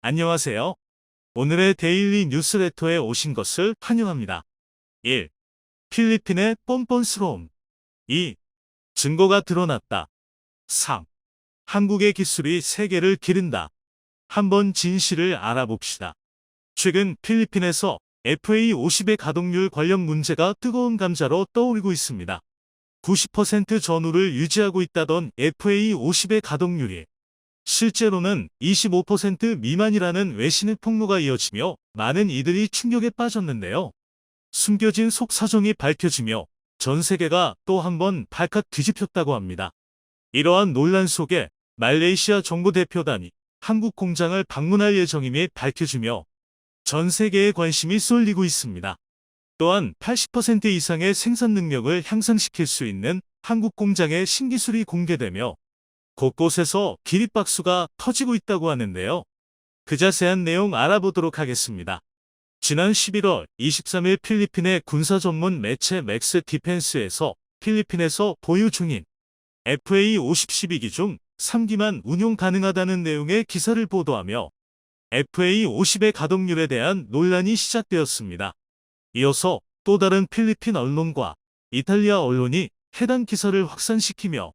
안녕하세요. 오늘의 데일리 뉴스레터에 오신 것을 환영합니다. 1. 필리핀의 뻔뻔스러움. 2. 증거가 드러났다. 3. 한국의 기술이 세계를 기른다. 한번 진실을 알아봅시다. 최근 필리핀에서 FA50의 가동률 관련 문제가 뜨거운 감자로 떠오르고 있습니다. 90% 전후를 유지하고 있다던 FA50의 가동률이 실제로는 25% 미만이라는 외신의 폭로가 이어지며 많은 이들이 충격에 빠졌는데요. 숨겨진 속사정이 밝혀지며 전 세계가 또 한 번 발칵 뒤집혔다고 합니다. 이러한 논란 속에 말레이시아 정부 대표단이 한국 공장을 방문할 예정임이 밝혀지며 전 세계에 관심이 쏠리고 있습니다. 또한 80% 이상의 생산 능력을 향상시킬 수 있는 한국 공장의 신기술이 공개되며 곳곳에서 기립박수가 터지고 있다고 하는데요. 그 자세한 내용 알아보도록 하겠습니다. 지난 11월 23일 필리핀의 군사 전문 매체 맥스 디펜스에서 필리핀에서 보유 중인 FA50 12기 중 3기만 운용 가능하다는 내용의 기사를 보도하며 FA50의 가동률에 대한 논란이 시작되었습니다. 이어서 또 다른 필리핀 언론과 이탈리아 언론이 해당 기사를 확산시키며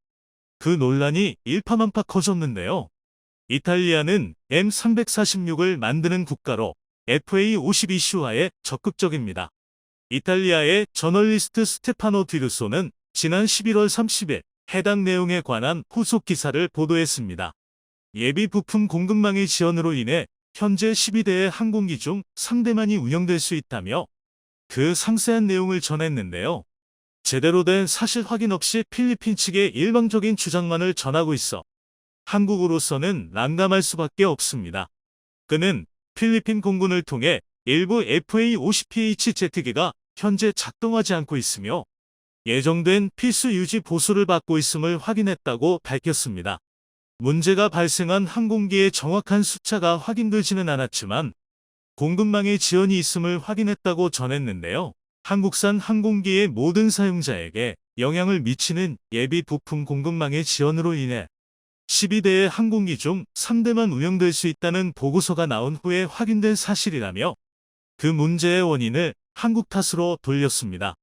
그 논란이 일파만파 커졌는데요. 이탈리아는 M346을 만드는 국가로 FA50 이슈화에 적극적입니다. 이탈리아의 저널리스트 스테파노 디루소는 지난 11월 30일 해당 내용에 관한 후속 기사를 보도했습니다. 예비 부품 공급망의 지연으로 인해 현재 12대의 항공기 중 3대만이 운영될 수 있다며 그 상세한 내용을 전했는데요. 제대로 된 사실 확인 없이 필리핀 측의 일방적인 주장만을 전하고 있어 한국으로서는 난감할 수밖에 없습니다. 그는 필리핀 공군을 통해 일부 FA50PH 제트기가 현재 작동하지 않고 있으며 예정된 필수 유지 보수를 받고 있음을 확인했다고 밝혔습니다. 문제가 발생한 항공기의 정확한 숫자가 확인되지는 않았지만 공급망에 지연이 있음을 확인했다고 전했는데요. 한국산 항공기의 모든 사용자에게 영향을 미치는 예비 부품 공급망의 지연으로 인해 12대의 항공기 중 3대만 운영될 수 있다는 보고서가 나온 후에 확인된 사실이라며 그 문제의 원인을 한국 탓으로 돌렸습니다.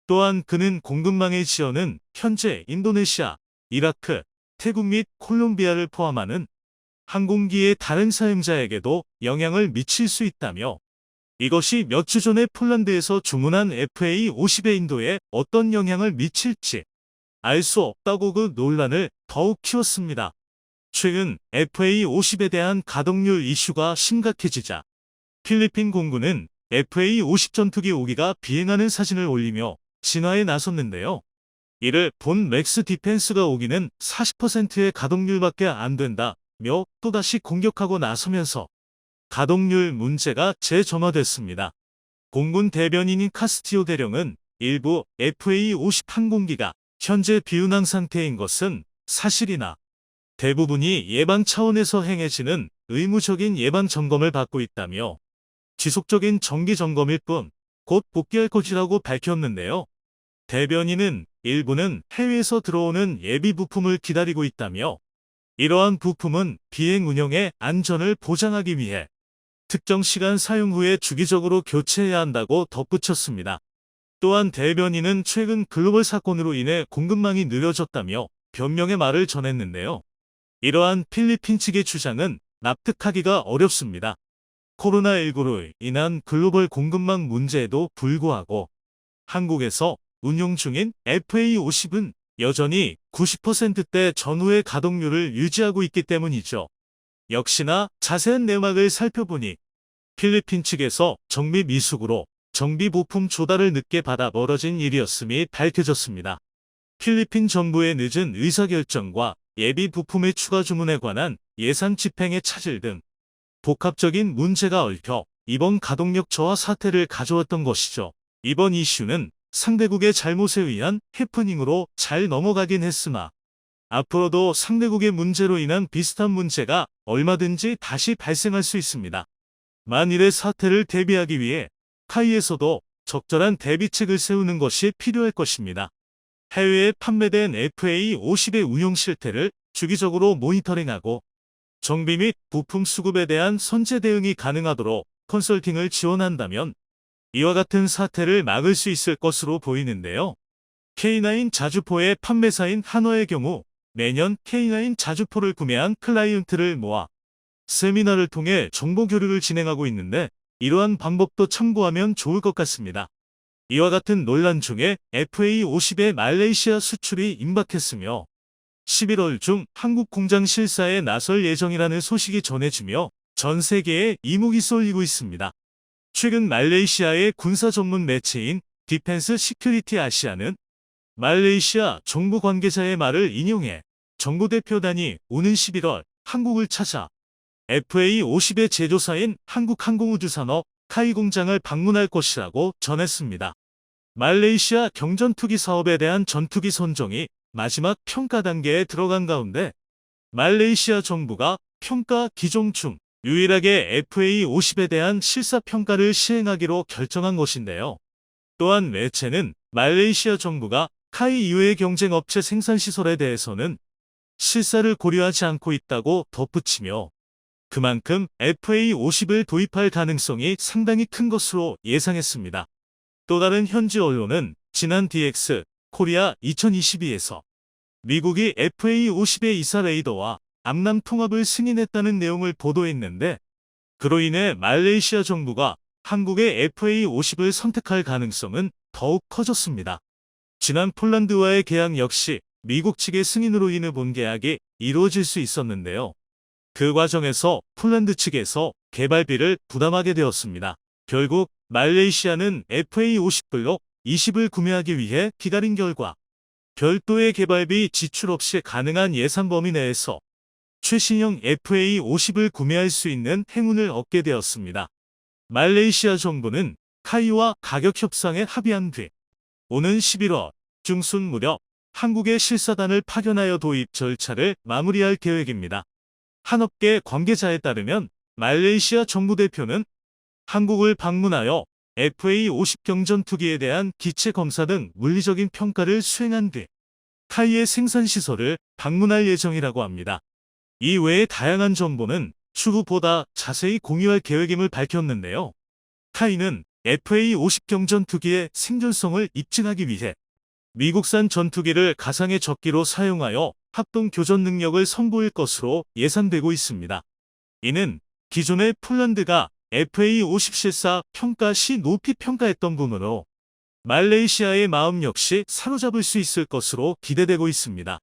또한 그는 공급망의 지연은 현재 인도네시아, 이라크, 태국 및 콜롬비아를 포함하는 항공기의 다른 사용자에게도 영향을 미칠 수 있다며 이것이 몇 주 전에 폴란드에서 주문한 FA50의 인도에 어떤 영향을 미칠지 알 수 없다고 그 논란을 더욱 키웠습니다. 최근 FA50에 대한 가동률 이슈가 심각해지자 필리핀 공군은 FA50 전투기 5기가 비행하는 사진을 올리며 진화에 나섰는데요. 이를 본 맥스 디펜스가 5기는 40%의 가동률밖에 안 된다며 또다시 공격하고 나서면서 가동률 문제가 재점화됐습니다. 공군 대변인인 카스티오 대령은 일부 FA50 항공기가 현재 비운항 상태인 것은 사실이나 대부분이 예방 차원에서 행해지는 의무적인 예방 점검을 받고 있다며 지속적인 정기 점검일 뿐 곧 복귀할 것이라고 밝혔는데요. 대변인은 일부는 해외에서 들어오는 예비 부품을 기다리고 있다며 이러한 부품은 비행 운영의 안전을 보장하기 위해 특정 시간 사용 후에 주기적으로 교체해야 한다고 덧붙였습니다. 또한 대변인은 최근 글로벌 사건으로 인해 공급망이 느려졌다며 변명의 말을 전했는데요. 이러한 필리핀 측의 주장은 납득하기가 어렵습니다. 코로나19로 인한 글로벌 공급망 문제에도 불구하고 한국에서 운용 중인 FA50은 여전히 90%대 전후의 가동률을 유지하고 있기 때문이죠. 역시나 자세한 내막을 살펴보니 필리핀 측에서 정비 미숙으로 정비 부품 조달을 늦게 받아 벌어진 일이었음이 밝혀졌습니다. 필리핀 정부의 늦은 의사결정과 예비 부품의 추가 주문에 관한 예산 집행의 차질 등 복합적인 문제가 얽혀 이번 가동력 저하 사태를 가져왔던 것이죠. 이번 이슈는 상대국의 잘못에 의한 해프닝으로 잘 넘어가긴 했으나 앞으로도 상대국의 문제로 인한 비슷한 문제가 얼마든지 다시 발생할 수 있습니다. 만일의 사태를 대비하기 위해 타이에서도 적절한 대비책을 세우는 것이 필요할 것입니다. 해외에 판매된 FA50의 운용 실태를 주기적으로 모니터링하고 정비 및 부품 수급에 대한 선제 대응이 가능하도록 컨설팅을 지원한다면 이와 같은 사태를 막을 수 있을 것으로 보이는데요. K9 자주포의 판매사인 한화의 경우 매년 K9 자주포를 구매한 클라이언트를 모아 세미나를 통해 정보 교류를 진행하고 있는데 이러한 방법도 참고하면 좋을 것 같습니다. 이와 같은 논란 중에 FA50의 말레이시아 수출이 임박했으며 11월 중 한국 공장 실사에 나설 예정이라는 소식이 전해지며 전 세계에 이목이 쏠리고 있습니다. 최근 말레이시아의 군사 전문 매체인 디펜스 시큐리티 아시아는 말레이시아 정부 관계자의 말을 인용해 정부 대표단이 오는 11월 한국을 찾아 FA50의 제조사인 한국항공우주산업 카이 공장을 방문할 것이라고 전했습니다. 말레이시아 경전투기 사업에 대한 전투기 선정이 마지막 평가 단계에 들어간 가운데 말레이시아 정부가 평가 기종 중 유일하게 FA50에 대한 실사 평가를 시행하기로 결정한 것인데요. 또한 매체는 말레이시아 정부가 카이 이외의 경쟁 업체 생산 시설에 대해서는 실사를 고려하지 않고 있다고 덧붙이며 그만큼 FA50을 도입할 가능성이 상당히 큰 것으로 예상했습니다. 또 다른 현지 언론은 지난 DX 코리아 2022에서 미국이 FA50의 이사 레이더와 암남 통합을 승인했다는 내용을 보도했는데 그로 인해 말레이시아 정부가 한국의 FA50을 선택할 가능성은 더욱 커졌습니다. 지난 폴란드와의 계약 역시 미국 측의 승인으로 인해 본 계약이 이루어질 수 있었는데요. 그 과정에서 폴란드 측에서 개발비를 부담하게 되었습니다. 결국 말레이시아는 FA50 블록 20을 구매하기 위해 기다린 결과 별도의 개발비 지출 없이 가능한 예산 범위 내에서 최신형 FA50을 구매할 수 있는 행운을 얻게 되었습니다. 말레이시아 정부는 카이와 가격 협상에 합의한 뒤 오는 11월 중순 무렵 한국의 실사단을 파견하여 도입 절차를 마무리할 계획입니다. 한 업계 관계자에 따르면 말레이시아 정부 대표는 한국을 방문하여 FA50 경전투기에 대한 기체 검사 등 물리적인 평가를 수행한 뒤 카이의 생산시설을 방문할 예정이라고 합니다. 이 외에 다양한 정보는 추후 보다 자세히 공유할 계획임을 밝혔는데요. 카이는 FA50 경전투기의 생존성을 입증하기 위해 미국산 전투기를 가상의 적기로 사용하여 합동 교전 능력을 선보일 것으로 예상되고 있습니다. 이는 기존의 폴란드가 FA50 실사 평가 시 높이 평가했던 부분으로 말레이시아의 마음 역시 사로잡을 수 있을 것으로 기대되고 있습니다.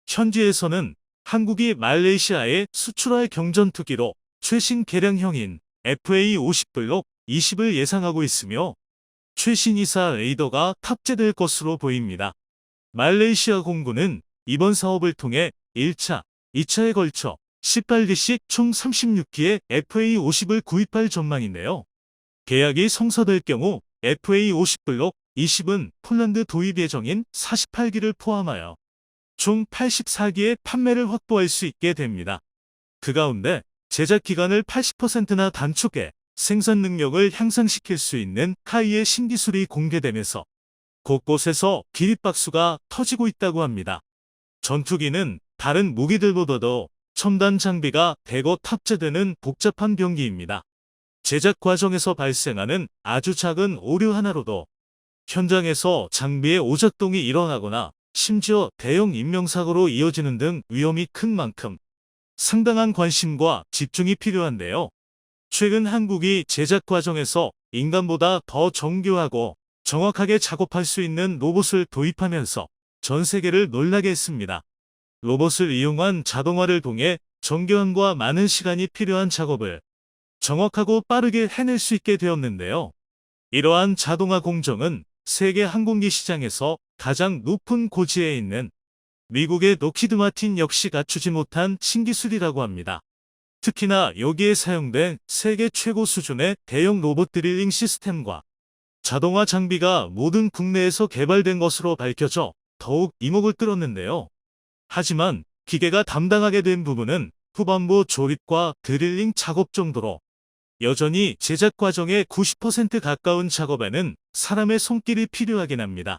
현지에서는 한국이 말레이시아에 수출할 경전투기로 최신 개량형인 FA50 블록 20을 예상하고 있으며 최신 이사 레이더가 탑재될 것으로 보입니다. 말레이시아 공군은 이번 사업을 통해 1차, 2차에 걸쳐 18기씩 총 36기의 FA50을 구입할 전망인데요. 계약이 성사될 경우 FA50 블록 20은 폴란드 도입 예정인 48기를 포함하여 총 84기의 판매를 확보할 수 있게 됩니다. 그 가운데 제작 기간을 80%나 단축해 생산 능력을 향상시킬 수 있는 카이의 신기술이 공개되면서 곳곳에서 기립박수가 터지고 있다고 합니다. 전투기는 다른 무기들보다도 첨단 장비가 대거 탑재되는 복잡한 병기입니다. 제작 과정에서 발생하는 아주 작은 오류 하나로도 현장에서 장비의 오작동이 일어나거나 심지어 대형 인명사고로 이어지는 등 위험이 큰 만큼 상당한 관심과 집중이 필요한데요. 최근 한국이 제작 과정에서 인간보다 더 정교하고 정확하게 작업할 수 있는 로봇을 도입하면서 전 세계를 놀라게 했습니다. 로봇을 이용한 자동화를 통해 정교함과 많은 시간이 필요한 작업을 정확하고 빠르게 해낼 수 있게 되었는데요. 이러한 자동화 공정은 세계 항공기 시장에서 가장 높은 고지에 있는 미국의 록히드 마틴 역시 갖추지 못한 신기술이라고 합니다. 특히나 여기에 사용된 세계 최고 수준의 대형 로봇 드릴링 시스템과 자동화 장비가 모든 국내에서 개발된 것으로 밝혀져 더욱 이목을 끌었는데요. 하지만 기계가 담당하게 된 부분은 후반부 조립과 드릴링 작업 정도로 여전히 제작 과정의 90% 가까운 작업에는 사람의 손길이 필요하긴 합니다.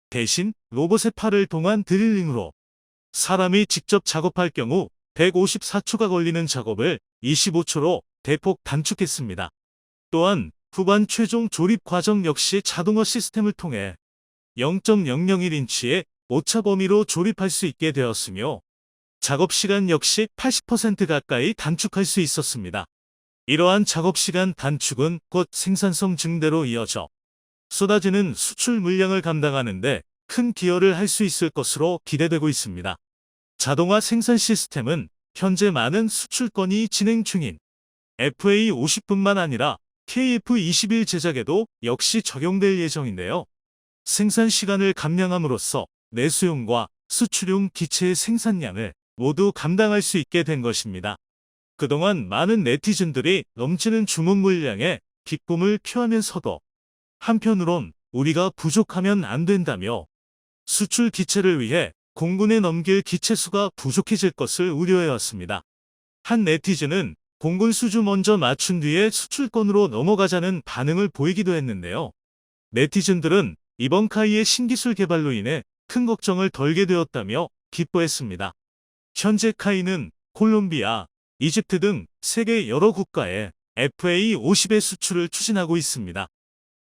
대신 로봇의 팔을 통한 드릴링으로 사람이 직접 작업할 경우 154초가 걸리는 작업을 25초로 대폭 단축했습니다. 또한 후반 최종 조립 과정 역시 자동화 시스템을 통해 0.001인치의 오차 범위로 조립할 수 있게 되었으며 작업 시간 역시 80% 가까이 단축할 수 있었습니다. 이러한 작업 시간 단축은 곧 생산성 증대로 이어져 쏟아지는 수출 물량을 감당하는 데 큰 기여를 할 수 있을 것으로 기대되고 있습니다. 자동화 생산 시스템은 현재 많은 수출 건이 진행 중인 FA50뿐만 아니라 KF21 제작에도 역시 적용될 예정인데요. 생산 시간을 감량함으로써 내수용과 수출용 기체의 생산량을 모두 감당할 수 있게 된 것입니다. 그동안 많은 네티즌들이 넘치는 주문 물량에 기쁨을 표하면서도 한편으론 우리가 부족하면 안 된다며 수출 기체를 위해 공군에 넘길 기체 수가 부족해질 것을 우려해왔습니다. 한 네티즌은 공군 수주 먼저 맞춘 뒤에 수출권으로 넘어가자는 반응을 보이기도 했는데요. 네티즌들은 이번 카이의 신기술 개발로 인해 큰 걱정을 덜게 되었다며 기뻐했습니다. 현재 카이는 콜롬비아, 이집트 등 세계 여러 국가에 FA50의 수출을 추진하고 있습니다.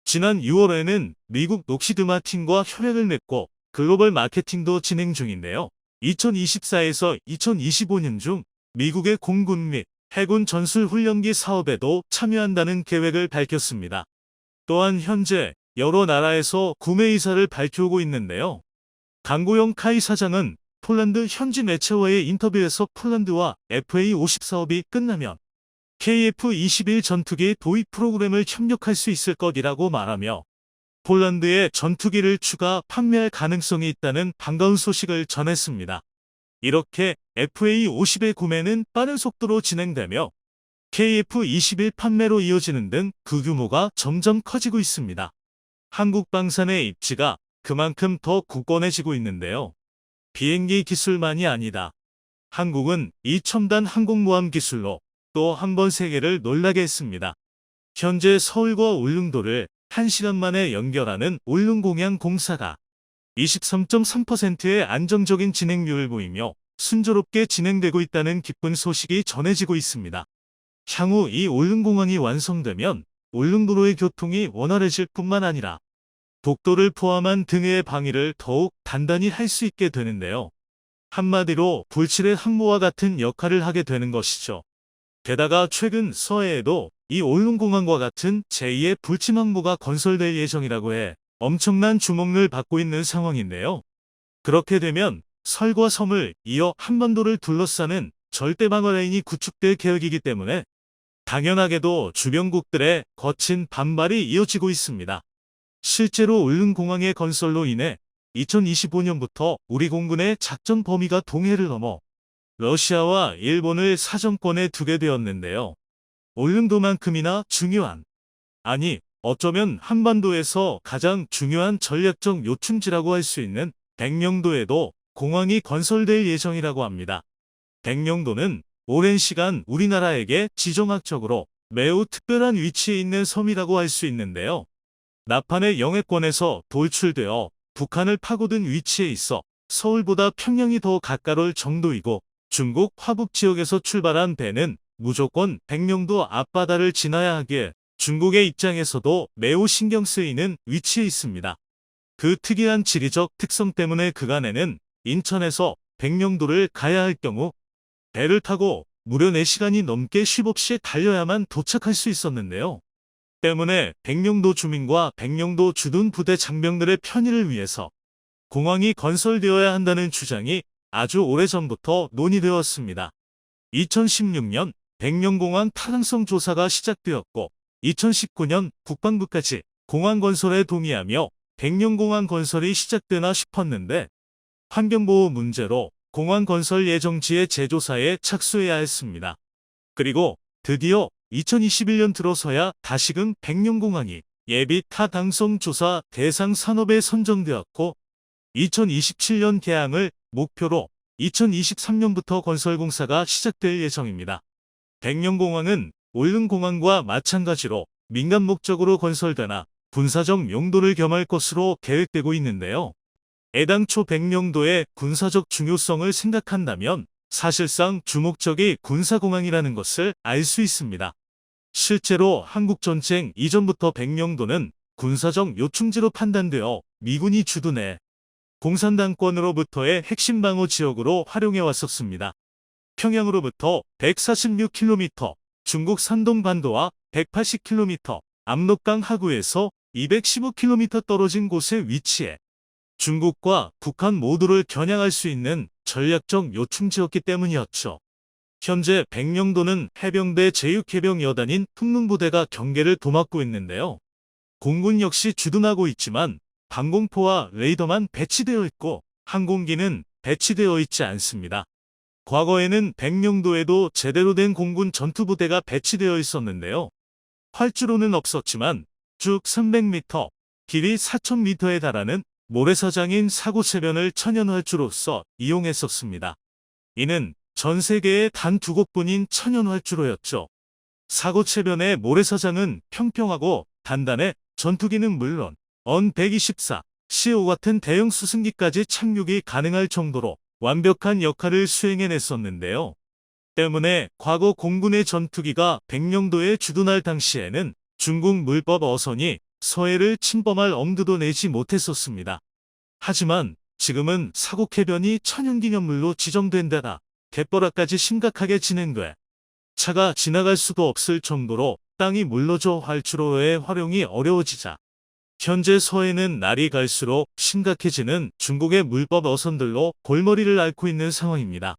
지난 6월에는 미국 록시드 마틴과 협약을 맺고 글로벌 마케팅도 진행 중인데요. 2024에서 2025년 중 미국의 공군 및 해군 전술훈련기 사업에도 참여한다는 계획을 밝혔습니다. 또한 현재 여러 나라에서 구매 의사를 밝혀오고 있는데요. 강고영 카이 사장은 폴란드 현지 매체와의 인터뷰에서 폴란드와 FA50 사업이 끝나면 KF-21 전투기 도입 프로그램을 협력할 수 있을 것이라고 말하며 폴란드에 전투기를 추가 판매할 가능성이 있다는 반가운 소식을 전했습니다. 이렇게 FA50의 구매는 빠른 속도로 진행되며 KF-21 판매로 이어지는 등 그 규모가 점점 커지고 있습니다. 한국 방산의 입지가 그만큼 더 굳건해지고 있는데요. 비행기 기술만이 아니다. 한국은 이 첨단 항공모함 기술로 또 한 번 세계를 놀라게 했습니다. 현재 서울과 울릉도를 1시간 만에 연결하는 울릉공양 공사가 23.3%의 안정적인 진행률을 보이며 순조롭게 진행되고 있다는 기쁜 소식이 전해지고 있습니다. 향후 이 울릉공항이 완성되면 울릉도로의 교통이 원활해질 뿐만 아니라 독도를 포함한 등해의 방위를 더욱 단단히 할 수 있게 되는데요. 한마디로 불칠의 항모와 같은 역할을 하게 되는 것이죠. 게다가 최근 서해에도 이 울릉공항과 같은 제2의 불침항모가 건설될 예정이라고 해 엄청난 주목을 받고 있는 상황인데요. 그렇게 되면 설과 섬을 이어 한반도를 둘러싸는 절대방어 라인이 구축될 계획이기 때문에 당연하게도 주변국들의 거친 반발이 이어지고 있습니다. 실제로 울릉공항의 건설로 인해 2025년부터 우리 공군의 작전 범위가 동해를 넘어 러시아와 일본을 사정권에 두게 되었는데요. 울릉도만큼이나 중요한, 아니 어쩌면 한반도에서 가장 중요한 전략적 요충지라고 할 수 있는 백령도에도 공항이 건설될 예정이라고 합니다. 백령도는 오랜 시간 우리나라에게 지정학적으로 매우 특별한 위치에 있는 섬이라고 할 수 있는데요. 나판의 영해권에서 돌출되어 북한을 파고든 위치에 있어 서울보다 평양이 더 가까울 정도이고 중국 화북 지역에서 출발한 배는 무조건 백령도 앞바다를 지나야 하기에 중국의 입장에서도 매우 신경 쓰이는 위치에 있습니다. 그 특이한 지리적 특성 때문에 그간에는 인천에서 백령도를 가야 할 경우 배를 타고 무려 4시간이 넘게 쉼 없이 달려야만 도착할 수 있었는데요. 때문에 백령도 주민과 백령도 주둔 부대 장병들의 편의를 위해서 공항이 건설되어야 한다는 주장이 아주 오래전부터 논의되었습니다. 2016년 백령공항 타당성 조사가 시작되었고 2019년 국방부까지 공항 건설에 동의하며 백령공항 건설이 시작되나 싶었는데 환경보호 문제로 공항 건설 예정지의 재조사에 착수해야 했습니다. 그리고 드디어 2021년 들어서야 다시금 백령공항이 예비 타당성 조사 대상 산업에 선정되었고 2027년 개항을 목표로 2023년부터 건설 공사가 시작될 예정입니다. 백령공항은 울릉공항과 마찬가지로 민간 목적으로 건설되나 군사적 용도를 겸할 것으로 계획되고 있는데요. 애당초 백령도의 군사적 중요성을 생각한다면 사실상 주목적이 군사공항이라는 것을 알 수 있습니다. 실제로 한국전쟁 이전부터 백령도는 군사적 요충지로 판단되어 미군이 주둔해 공산당권으로부터의 핵심 방어 지역으로 활용해 왔었습니다. 평양으로부터 146km, 중국 산동 반도와 180km, 압록강 하구에서 215km 떨어진 곳에 위치해 중국과 북한 모두를 겨냥할 수 있는 전략적 요충지였기 때문이었죠. 현재 백령도는 해병대 제6해병 여단인 특능부대가 경계를 도맡고 있는데요. 공군 역시 주둔하고 있지만 방공포와 레이더만 배치되어 있고 항공기는 배치되어 있지 않습니다. 과거에는 백령도에도 제대로 된 공군 전투부대가 배치되어 있었는데요. 활주로는 없었지만 쭉 300m, 길이 4000m에 달하는 모래사장인 사고체변을 천연활주로서 이용했었습니다. 이는 전 세계에 단 두 곳뿐인 천연활주로였죠. 사고체변의 모래사장은 평평하고 단단해 전투기는 물론 언-124, CO 같은 대형 수승기까지 착륙이 가능할 정도로 완벽한 역할을 수행해냈었는데요. 때문에 과거 공군의 전투기가 백령도에 주둔할 당시에는 중국 물법 어선이 서해를 침범할 엄두도 내지 못했었습니다. 하지만 지금은 사고해변이 천연기념물로 지정된 데다 갯벌화까지 심각하게 진행돼 차가 지나갈 수도 없을 정도로 땅이 물러져 활주로의 활용이 어려워지자 현재 서해는 날이 갈수록 심각해지는 중국의 물법 어선들로 골머리를 앓고 있는 상황입니다.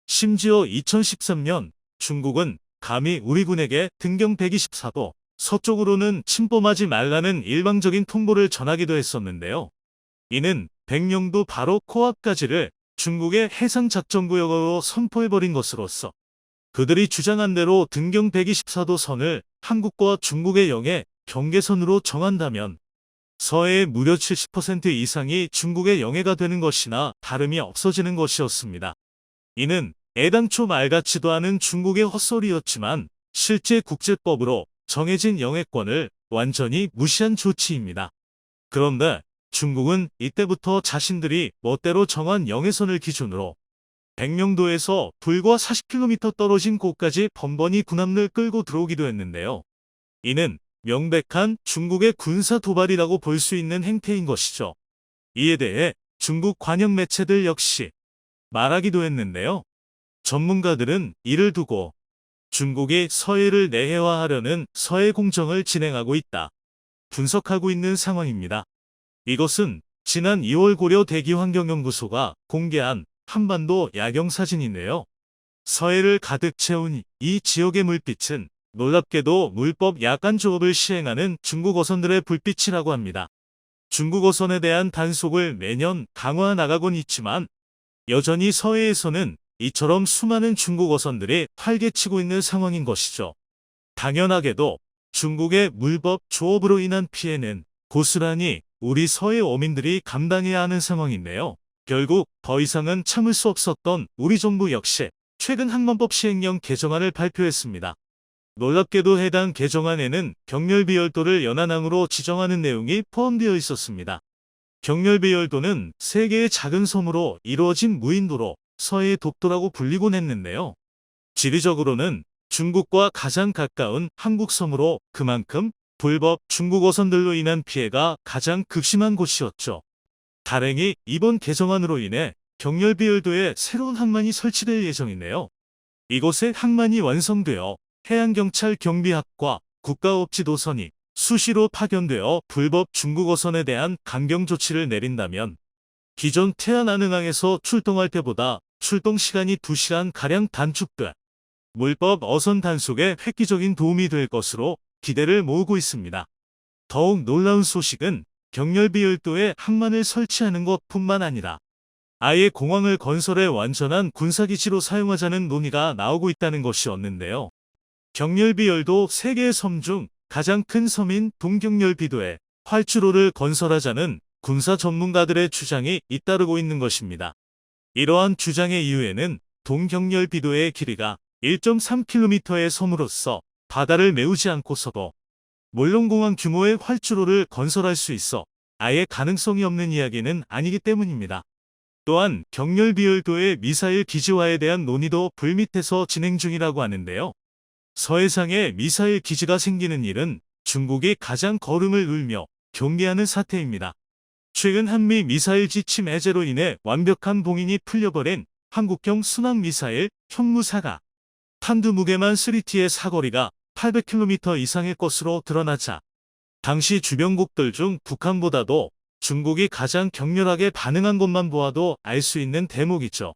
심지어 2013년 중국은 감히 우리 군에게 등경 124도 서쪽으로는 침범하지 말라는 일방적인 통보를 전하기도 했었는데요. 이는 백령도 바로 코앞까지를 중국의 해상작전구역으로 선포해버린 것으로서 그들이 주장한 대로 등경 124도 선을 한국과 중국의 영해 경계선으로 정한다면 서해의 무려 70% 이상이 중국의 영해가 되는 것이나 다름이 없어지는 것이었습니다. 이는 애당초 말같지도 않은 중국의 헛소리였지만 실제 국제법으로 정해진 영해권을 완전히 무시한 조치입니다. 그런데 중국은 이때부터 자신들이 멋대로 정한 영해선을 기준으로 백령도에서 불과 40km 떨어진 곳까지 번번이 군함을 끌고 들어오기도 했는데요. 이는 명백한 중국의 군사 도발이라고 볼 수 있는 행태인 것이죠. 이에 대해 중국 관영 매체들 역시 말하기도 했는데요. 전문가들은 이를 두고 중국이 서해를 내해화하려는 서해 공정을 진행하고 있다 분석하고 있는 상황입니다. 이것은 지난 2월 고려 대기환경연구소가 공개한 한반도 야경 사진인데요. 서해를 가득 채운 이 지역의 물빛은 놀랍게도 물법 약간 조업을 시행하는 중국 어선들의 불빛이라고 합니다. 중국 어선에 대한 단속을 매년 강화해 나가곤 있지만 여전히 서해에서는 이처럼 수많은 중국 어선들이 활개치고 있는 상황인 것이죠. 당연하게도 중국의 물법 조업으로 인한 피해는 고스란히 우리 서해 어민들이 감당해야 하는 상황인데요. 결국 더 이상은 참을 수 없었던 우리 정부 역시 최근 항만법 시행령 개정안을 발표했습니다. 놀랍게도 해당 개정안에는 경렬비열도를 연안항으로 지정하는 내용이 포함되어 있었습니다. 경렬비열도는 세계의 작은 섬으로 이루어진 무인도로 서해의 독도라고 불리곤 했는데요. 지리적으로는 중국과 가장 가까운 한국 섬으로 그만큼 불법 중국 어선들로 인한 피해가 가장 극심한 곳이었죠. 다행히 이번 개정안으로 인해 경렬비열도에 새로운 항만이 설치될 예정인데요. 이곳에 항만이 완성되어 해양경찰 경비학과 국가업지도선이 수시로 파견되어 불법 중국 어선에 대한 강경 조치를 내린다면 기존 태안안흥항에서 출동할 때보다 출동 시간이 2시간가량 단축돼 물법 어선 단속에 획기적인 도움이 될 것으로 기대를 모으고 있습니다. 더욱 놀라운 소식은 경렬비열도에 항만을 설치하는 것뿐만 아니라 아예 공항을 건설해 완전한 군사기지로 사용하자는 논의가 나오고 있다는 것이었는데요. 경렬비열도 세계의 섬 중 가장 큰 섬인 동경렬비도에 활주로를 건설하자는 군사 전문가들의 주장이 잇따르고 있는 것입니다. 이러한 주장의 이유에는 동경렬비도의 길이가 1.3km의 섬으로서 바다를 메우지 않고서도 몰롱공항 규모의 활주로를 건설할 수 있어 아예 가능성이 없는 이야기는 아니기 때문입니다. 또한 경렬비열도의 미사일 기지화에 대한 논의도 불밑에서 진행 중이라고 하는데요. 서해상에 미사일 기지가 생기는 일은 중국이 가장 거름을 울며 경계하는 사태입니다. 최근 한미 미사일 지침 해제로 인해 완벽한 봉인이 풀려버린 한국형 순항미사일 현무사가 탄두 무게만 3T의 사거리가 800km 이상의 것으로 드러나자 당시 주변국들 중 북한보다도 중국이 가장 격렬하게 반응한 것만 보아도 알 수 있는 대목이죠.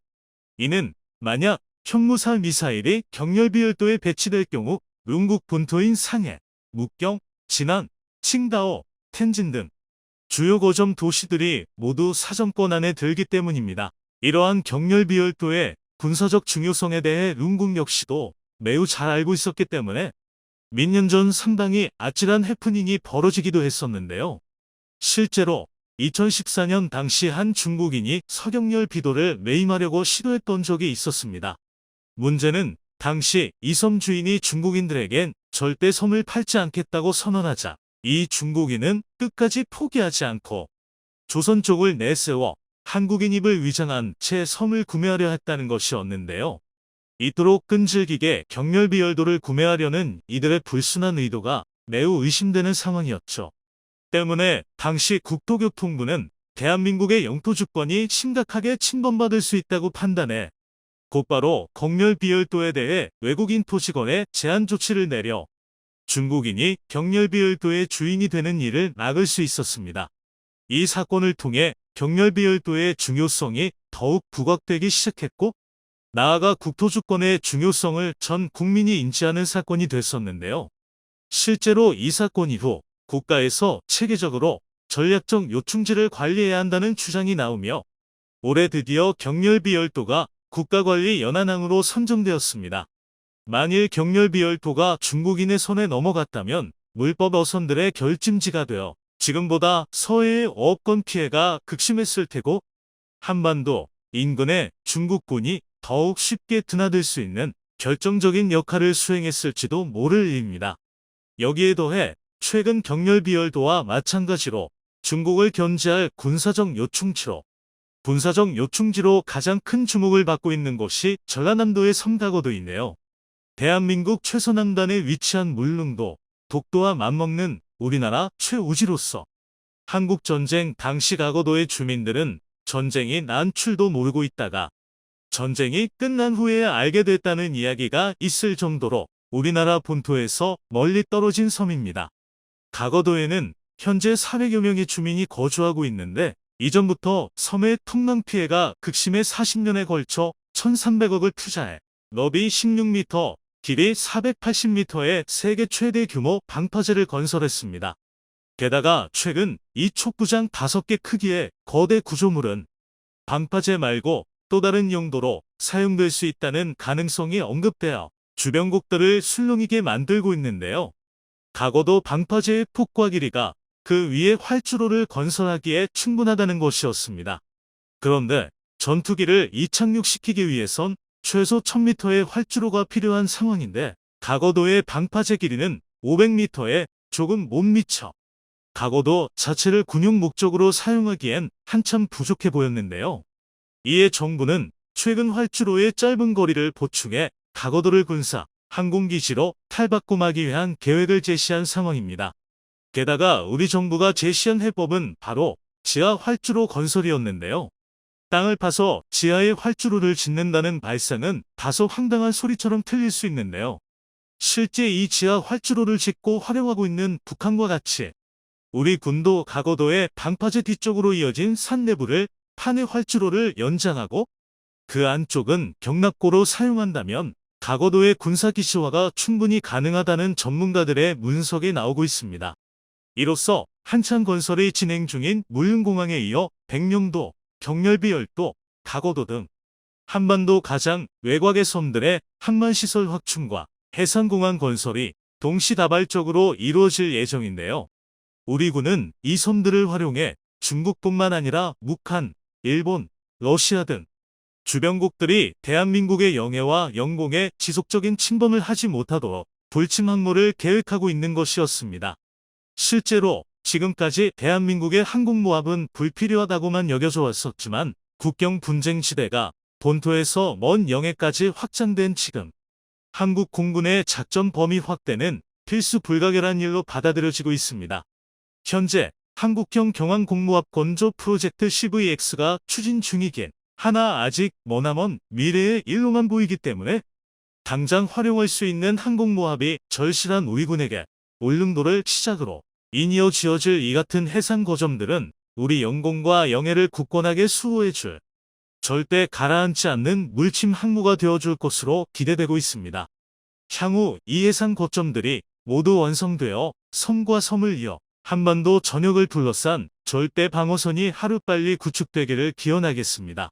이는 만약 현무사 미사일이 경렬비열도에 배치될 경우 중국 본토인 상해, 묵경, 진안, 칭다오, 텐진 등 주요 거점 도시들이 모두 사정권 안에 들기 때문입니다. 이러한 경렬비열도의 군사적 중요성에 대해 중국 역시도 매우 잘 알고 있었기 때문에 몇 년 전 상당히 아찔한 해프닝이 벌어지기도 했었는데요. 실제로 2014년 당시 한 중국인이 서경렬 비도를 매임하려고 시도했던 적이 있었습니다. 문제는 당시 이 섬 주인이 중국인들에겐 절대 섬을 팔지 않겠다고 선언하자 이 중국인은 끝까지 포기하지 않고 조선 쪽을 내세워 한국인임을 위장한 채 섬을 구매하려 했다는 것이었는데요. 이토록 끈질기게 경렬비열도를 구매하려는 이들의 불순한 의도가 매우 의심되는 상황이었죠. 때문에 당시 국토교통부는 대한민국의 영토 주권이 심각하게 침범받을 수 있다고 판단해 곧바로 경렬비열도에 대해 외국인 토지권에 제한 조치를 내려 중국인이 경렬비열도의 주인이 되는 일을 막을 수 있었습니다. 이 사건을 통해 경렬비열도의 중요성이 더욱 부각되기 시작했고 나아가 국토주권의 중요성을 전 국민이 인지하는 사건이 됐었는데요. 실제로 이 사건 이후 국가에서 체계적으로 전략적 요충지를 관리해야 한다는 주장이 나오며 올해 드디어 경렬비열도가 국가관리연안항으로 선정되었습니다. 만일 경렬비열도가 중국인의 손에 넘어갔다면 물법 어선들의 결찜지가 되어 지금보다 서해의 어업권 피해가 극심했을 테고 한반도 인근에 중국군이 더욱 쉽게 드나들 수 있는 결정적인 역할을 수행했을지도 모를 일입니다. 여기에 더해 최근 경렬비열도와 마찬가지로 중국을 견제할 군사적 요충지로 가장 큰 주목을 받고 있는 곳이 전라남도의 섬가거도인데요. 대한민국 최서남단에 위치한 물릉도, 독도와 맞먹는 우리나라 최우지로서 한국전쟁 당시 가거도의 주민들은 전쟁이 난 줄도 모르고 있다가 전쟁이 끝난 후에 알게 됐다는 이야기가 있을 정도로 우리나라 본토에서 멀리 떨어진 섬입니다. 가거도에는 현재 400여 명의 주민이 거주하고 있는데 이전부터 섬의 통난 피해가 극심해 40년에 걸쳐 1,300억을 투자해 너비 16m, 길이 480m의 세계 최대 규모 방파제를 건설했습니다. 게다가 최근 이 촉구장 5개 크기의 거대 구조물은 방파제 말고 또 다른 용도로 사용될 수 있다는 가능성이 언급되어 주변국들을 술렁이게 만들고 있는데요. 가거도 방파제의 폭과 길이가 그 위에 활주로를 건설하기에 충분하다는 것이었습니다. 그런데 전투기를 이착륙시키기 위해선 최소 1000m의 활주로가 필요한 상황인데 가거도의 방파제 길이는 500m에 조금 못 미쳐 가거도 자체를 군용 목적으로 사용하기엔 한참 부족해 보였는데요. 이에 정부는 최근 활주로의 짧은 거리를 보충해 가거도를 군사, 항공기지로 탈바꿈하기 위한 계획을 제시한 상황입니다. 게다가 우리 정부가 제시한 해법은 바로 지하 활주로 건설이었는데요. 땅을 파서 지하에 활주로를 짓는다는 발상은 다소 황당한 소리처럼 들릴 수 있는데요. 실제 이 지하 활주로를 짓고 활용하고 있는 북한과 같이 우리 군도 가거도의 방파제 뒤쪽으로 이어진 산 내부를 판의 활주로를 연장하고 그 안쪽은 경납고로 사용한다면 가거도의 군사기지화가 충분히 가능하다는 전문가들의 문석이 나오고 있습니다. 이로써 한창 건설이 진행 중인 물릉공항에 이어 백령도, 경렬비열도, 가거도 등 한반도 가장 외곽의 섬들의 항만시설 확충과 해상공항 건설이 동시다발적으로 이루어질 예정인데요. 우리 군은 이 섬들을 활용해 중국뿐만 아니라 북한, 일본, 러시아 등 주변국들이 대한민국의 영해와 영공에 지속적인 침범을 하지 못하도록 불침 항모를 계획하고 있는 것이었습니다. 실제로 지금까지 대한민국의 항공모함은 불필요하다고만 여겨져 왔었지만 국경 분쟁 시대가 본토에서 먼 영해까지 확장된 지금 한국 공군의 작전 범위 확대는 필수 불가결한 일로 받아들여지고 있습니다. 현재 한국형 경항 공무합 건조 프로젝트 CVX가 추진 중이긴 하나 아직 머나먼 미래의 일로만 보이기 때문에 당장 활용할 수 있는 항공모합이 절실한 우리 군에게 울릉도를 시작으로 인이어 지어질 이 같은 해상 거점들은 우리 영공과 영해를 굳건하게 수호해줄 절대 가라앉지 않는 물침 항모가 되어줄 것으로 기대되고 있습니다. 향후 이 해상 거점들이 모두 완성되어 섬과 섬을 이어 한반도 전역을 둘러싼 절대 방어선이 하루빨리 구축되기를 기원하겠습니다.